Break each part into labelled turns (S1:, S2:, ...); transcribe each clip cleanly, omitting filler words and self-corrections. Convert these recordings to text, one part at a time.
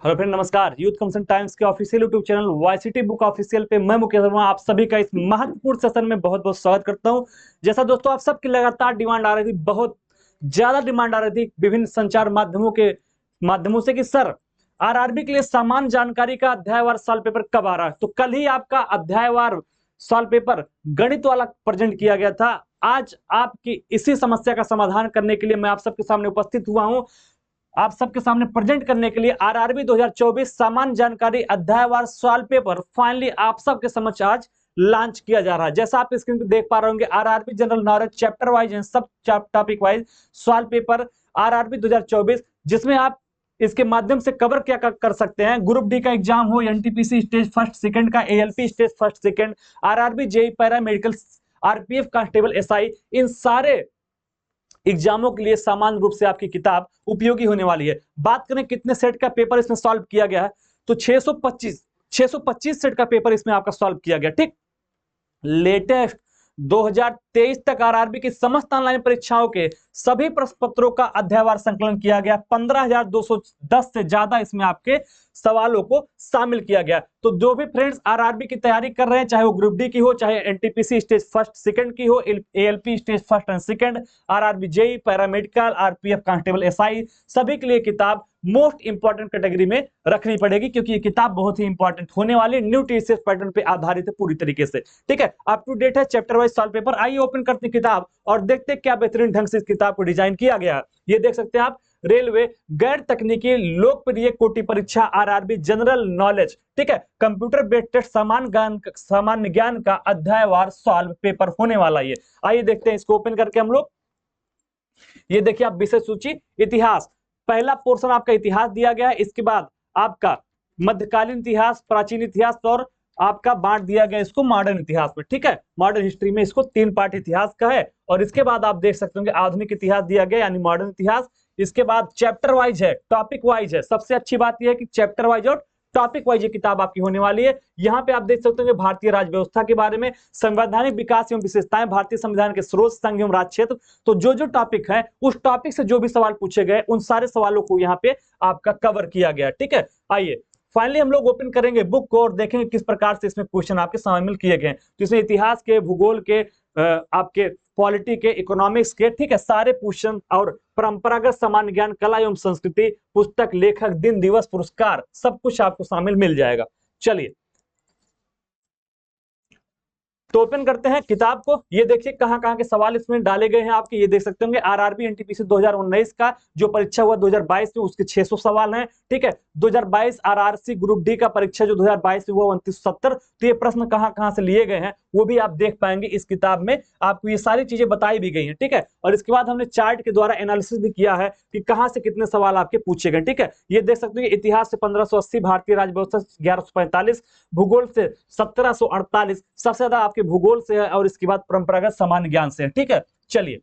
S1: Hello friend, नमस्कार। Youth commission times के official YouTube channel YCT book official पे मैं मुकेश वर्मा आप सभी का इस महत्वपूर्ण सेशन में बहुत बहुत स्वागत करता हूं। जैसा दोस्तों आप सबकी लगातार डिमांड आ रही थी, बहुत ज्यादा डिमांड आ रही थी विभिन्न संचार माध्यमों से कि सर आरआरबी के लिए समान जानकारी का अध्यायवार सॉल्व पेपर कब आ रहा है। तो कल ही आपका अध्यायवार सॉल्व पेपर गणित वाला प्रेजेंट किया गया था। आज आपकी इसी समस्या का समाधान करने के लिए मैं आप सबके सामने उपस्थित हुआ हूं, आप सबके सामने प्रेजेंट करने के लिए आरआरबी 2024 सामान्य जानकारी अध्यायवार सॉल्व पेपर फाइनली आप सबके समक्ष आज लॉन्च किया जा रहा है। जैसा आप स्क्रीन पे देख पा रहे होंगे, RRB general knowledge chapter wise and सब topic wise solve paper RRB 2024, जिसमें आप इसके माध्यम से कवर क्या कर सकते हैं। ग्रुप डी का एग्जाम हो, एनटीपीसी स्टेज फर्स्ट सेकंड का, ALP stage first second, RRB JE para medical, RPF constable, SI, इन सारे एग्जामों के लिए सामान्य रूप से आपकी किताब उपयोगी होने वाली है। बात करें कितने सेट का पेपर इसमें सॉल्व किया गया है, तो 625 सेट का पेपर इसमें आपका सॉल्व किया गया। ठीक, लेटेस्ट 2023 तक आरआरबी की समस्त ऑनलाइन परीक्षाओं के सभी प्रश्न पत्रों का अध्यायवार संकलन किया गया। 15,210 से ज्यादा इसमें आपके सवालों को शामिल किया गया। तो जो भी फ्रेंड्स आरआरबी की तैयारी कर रहे हैं, चाहे वो ग्रुप डी की हो, चाहे एनटीपीसी स्टेज फर्स्ट सेकंड की हो, ALP stage first and second, RRB JEE, paramedical, RPF constable, SI, सभी के लिए किताब मोस्ट इंपॉर्टेंट कैटेगरी में रखनी पड़ेगी, क्योंकि ये किताब बहुत ही इंपॉर्टेंट होने वाली, न्यू टीसीएस पैटर्न पे आधारित है पूरी तरीके से। ठीक है, अप टू डेट है, चैप्टर वाइज सॉल्व पेपर। आइए ओपन करते हैं किताब और देखते हैं क्या बेहतरीन ढंग से इस किताब को डिजाइन किया गया है। ये देख सकते हैं आप, रेलवे गैर तकनीकी लोकप्रिय कोटि परीक्षा आरआरबी जनरल नॉलेज, ठीक है, कंप्यूटर बेस्ड टेस्ट सामान्य ज्ञान का अध्यायवार सॉल्व पेपर होने वाला है। आइए देखते हैं इसको ओपन करके हम लोग। ये देखिए आप, विषय सूची इतिहास, पहला पोर्शन आपका इतिहास दिया गया है। इसके बाद आपका मध्यकालीन इतिहास, प्राचीन इतिहास और आपका बांट दिया गया इसको मॉडर्न इतिहास में। ठीक है, मॉडर्न हिस्ट्री में इसको 3 पार्ट इतिहास का है। और इसके बाद आप देख सकते होंगे आधुनिक इतिहास दिया गया, यानी मॉडर्न इतिहास। इसके बाद चैप्टर वाइज है, टॉपिक वाइज है। सबसे अच्छी बात यह है कि चैप्टर वाइज और टॉपिक वाइज ये किताब आपकी होने वाली है। यहाँ पे आप देख सकते हैं भारतीय राज्य व्यवस्था के बारे में, संवैधानिक विकास एवं विशेषताएं, भारतीय संविधान के स्रोत, संघ एवं राज्य क्षेत्र। तो जो जो टॉपिक है, उस टॉपिक से जो भी सवाल पूछे गए, उन सारे सवालों को यहाँ पे आपका कवर किया गया। ठीक है, आइए फाइनली हम लोग ओपन करेंगे बुक को और देखेंगे किस प्रकार से इसमें क्वेश्चन आपके शामिल किए गए हैं। तो इसमें इतिहास के, भूगोल के, आपके पॉलिटी के, इकोनॉमिक्स के, ठीक है, सारे क्वेश्चन और परंपरागत सामान्य ज्ञान, कला एवं संस्कृति, पुस्तक, लेखक, दिन, दिवस, पुरस्कार, सब कुछ आपको शामिल मिल जाएगा। चलिए तो ओपन करते हैं किताब को। ये देखिए कहां कहां के सवाल इसमें डाले गए हैं आपके, ये देख सकते होंगे। आरआरबी एनटीपीसी 2019 का जो परीक्षा हुआ 2022 में, उसके 600 सवाल हैं। ठीक है, 2022 आरआरसी ग्रुप डी का परीक्षा जो 2022 में हुआ 2970। तो ये प्रश्न कहां कहां से लिए गए हैं वो भी आप देख पाएंगे इस किताब में, आपको ये सारी चीजें बताई भी गई हैं। ठीक है, और इसके बाद हमने चार्ट के द्वारा एनालिसिस भी किया है कि कहां से कितने सवाल आपके पूछे गए। ठीक है, ये देख सकते हैं इतिहास से 1580, भारतीय राज्य व्यवस्था 1145, भूगोल से 1748, सबसे ज्यादा आपके भूगोल से है, और इसके बाद परंपरागत सामान्य ज्ञान से है। ठीक है, चलिए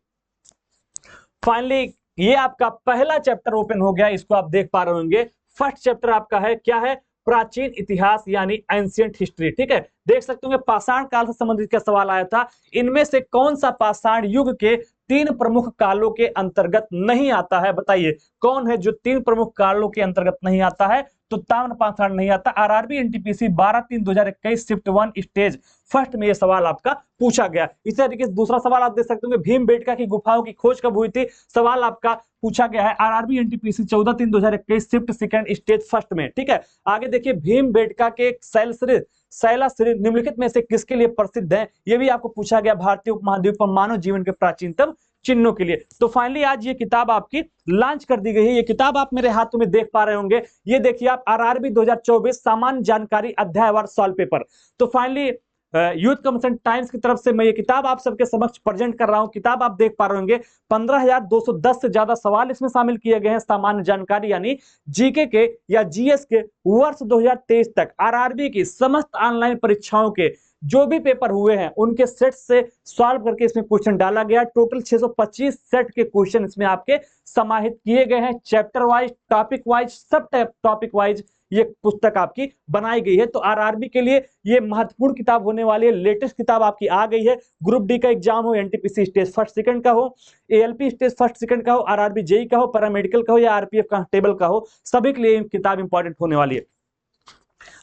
S1: फाइनली ये आपका पहला चैप्टर ओपन हो गया, इसको आप देख पा रहे होंगे। फर्स्ट चैप्टर आपका है, क्या है? प्राचीन इतिहास यानी एंशिएंट हिस्ट्री। ठीक है, देख सकते होंगे पाषाण काल से संबंधित क्या सवाल आया था। इनमें से कौन सा पाषाण युग के 3 प्रमुख कालों के अंतर्गत नहीं आता है? बताइए कौन है जो 3 प्रमुख कालों के अंतर्गत नहीं आता है? तो ताम्रपाषाण नहीं आता। RRB NTPC 12/3/2021 shift 1 stage first में यह सवाल आपका पूछा गया। इसी तरीके से दूसरा सवाल आप देख सकते होंगे, भीमबेटका की गुफाओं की खोज कब हुई थी? सवाल आपका पूछा गया है RRB NTPC 14/3/2021 shift second stage first में। ठीक है, आगे देखिए, भीमबेटका के शैलश्री निम्नलिखित में से किसके लिए प्रसिद्ध है? यह भी आपको पूछा गया, भारतीय उपमहाद्वीप पर मानव जीवन के प्राचीनतम चिन्हों के लिए। तो फाइनली आज ये किताब आपकी लॉन्च कर दी गई है। ये किताब आप मेरे हाथों में देख पा रहे होंगे। ये देखिए आप, आरआरबी 2024 सामान्य जानकारी अध्यायवार सॉल्व पेपर। तो फाइनली यूथ कमिशन टाइम्स की तरफ से मैं ये किताब आप सबके समक्ष प्रेजेंट कर रहा हूं। किताब आप देख पा रहे होंगे, 15,210 से ज्यादा सवाल इसमें शामिल किए गए हैं। सामान्य जानकारी यानी जीके के या जीएस के वर्ष 2023 तक आरआरबी की समस्त ऑनलाइन परीक्षाओं के जो भी पेपर हुए हैं उनके सेट से सॉल्व करके इसमें क्वेश्चन डाला गया। टोटल 625 सेट के क्वेश्चन इसमें आपके समाहित किए गए हैं। चैप्टर वाइज, टॉपिक वाइज, सब टॉपिक वाइज ये पुस्तक आपकी बनाई गई है। तो आरआरबी के लिए ये महत्वपूर्ण किताब होने वाली है। लेटेस्ट किताब आपकी आ गई है। ग्रुप डी का एग्जाम हो, एनटीपीसी स्टेज फर्स्ट सेकंड का हो, एएलपी स्टेज फर्स्ट सेकंड का हो, आरआरबी जेई का हो, पैरामेडिकल का हो या आरपीएफ कांस्टेबल का हो, सभी के लिए किताब इंपॉर्टेंट होने वाली है।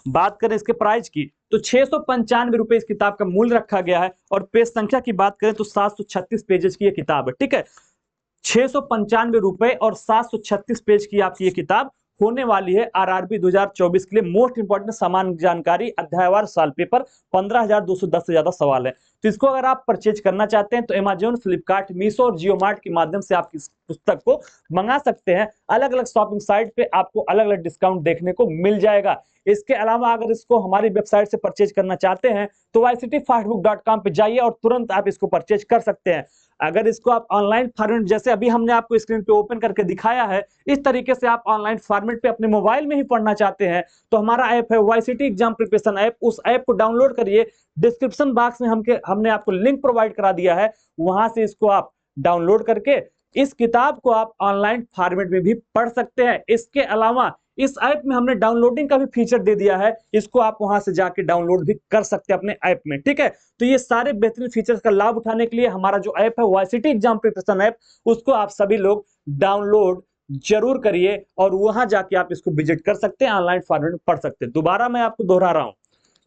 S1: बात करें इसके प्राइस की तो 695 रुपए इस किताब का मूल्य रखा गया है। और पेज संख्या की बात करें तो 736 पेजेस की ये किताब है। ठीक है, 695 रुपए और 736 पेज की आपकी ये किताब होने वाली है आरआरबी 2024 के लिए। मोस्ट इंपॉर्टेंट सामान्य जानकारी, अध्यायवार, साल पेपर, 15,210 से ज्यादा सवाल है। तो इसको अगर आप परचेज करना चाहते हैं तो अमेजोन, फ्लिपकार्ट, मीशो और जियो मार्ट के माध्यम से आप इस पुस्तक को मंगा सकते हैं। अलग अलग शॉपिंग साइट पे आपको अलग अलग डिस्काउंट देखने को मिल जाएगा। इसके अलावा अगर इसको हमारी वेबसाइट से परचेज करना चाहते हैं तो yctfastbook.com पे जाइए और तुरंत आप इसको परचेज कर सकते हैं। अगर इसको आप ऑनलाइन फॉर्मेट, जैसे अभी हमने आपको स्क्रीन पे ओपन करके दिखाया है, इस तरीके से आप ऑनलाइन फॉर्मेट पे अपने मोबाइल में ही पढ़ना चाहते हैं तो हमारा ऐप है YCT एग्जाम प्रिपरेशन ऐप। उस ऐप को डाउनलोड करिए। डिस्क्रिप्शन बॉक्स में हमने आपको लिंक प्रोवाइड करा दिया है, वहां से इसको आप डाउनलोड करके इस किताब को आप ऑनलाइन फॉर्मेट में भी पढ़ सकते हैं। इसके अलावा इस ऐप में हमने डाउनलोडिंग का भी फीचर दे दिया है, इसको आप वहां से जाके डाउनलोड भी कर सकते हैं अपने ऐप में। ठीक है, तो ये सारे बेहतरीन फीचर्स का लाभ उठाने के लिए हमारा जो ऐप है YCT एग्जाम प्रिपरेशन ऐप, उसको आप सभी लोग डाउनलोड जरूर करिए और वहां जाके आप इसको विजिट कर सकते हैं, ऑनलाइन फॉर्मेट में पढ़ सकते हैं। दोबारा मैं आपको दोहरा रहा हूं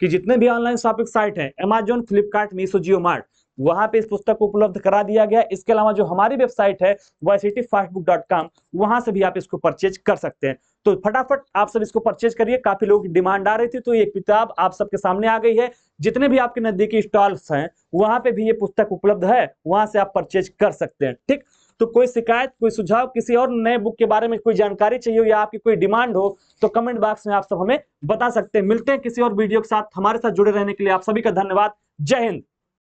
S1: कि जितने भी ऑनलाइन शॉपिंग साइट हैं, अमेजोन, फ्लिपकार्ट, मीशो, जियो मार्ट, वहां पे इस पुस्तक को उपलब्ध करा दिया गया। इसके अलावा जो हमारी वेबसाइट है yctfastbook.com, वहां से भी आप इसको परचेज कर सकते हैं। तो फटाफट आप सब इसको परचेज करिए। काफी लोगों की डिमांड आ रही थी तो ये किताब आप सबके सामने आ गई है। जितने भी आपके नजदीकी स्टॉल्स हैं वहां पे भी ये पुस्तक उपलब्ध है, वहां से आप परचेज कर सकते हैं। ठीक, तो कोई शिकायत, कोई सुझाव, किसी और नए बुक के बारे में कोई जानकारी चाहिए हो या आपकी कोई डिमांड हो तो कमेंट बॉक्स में आप सब हमें बता सकते हैं। मिलते हैं किसी और वीडियो के साथ। हमारे साथ जुड़े रहने के लिए आप सभी का धन्यवाद। जय हिंद।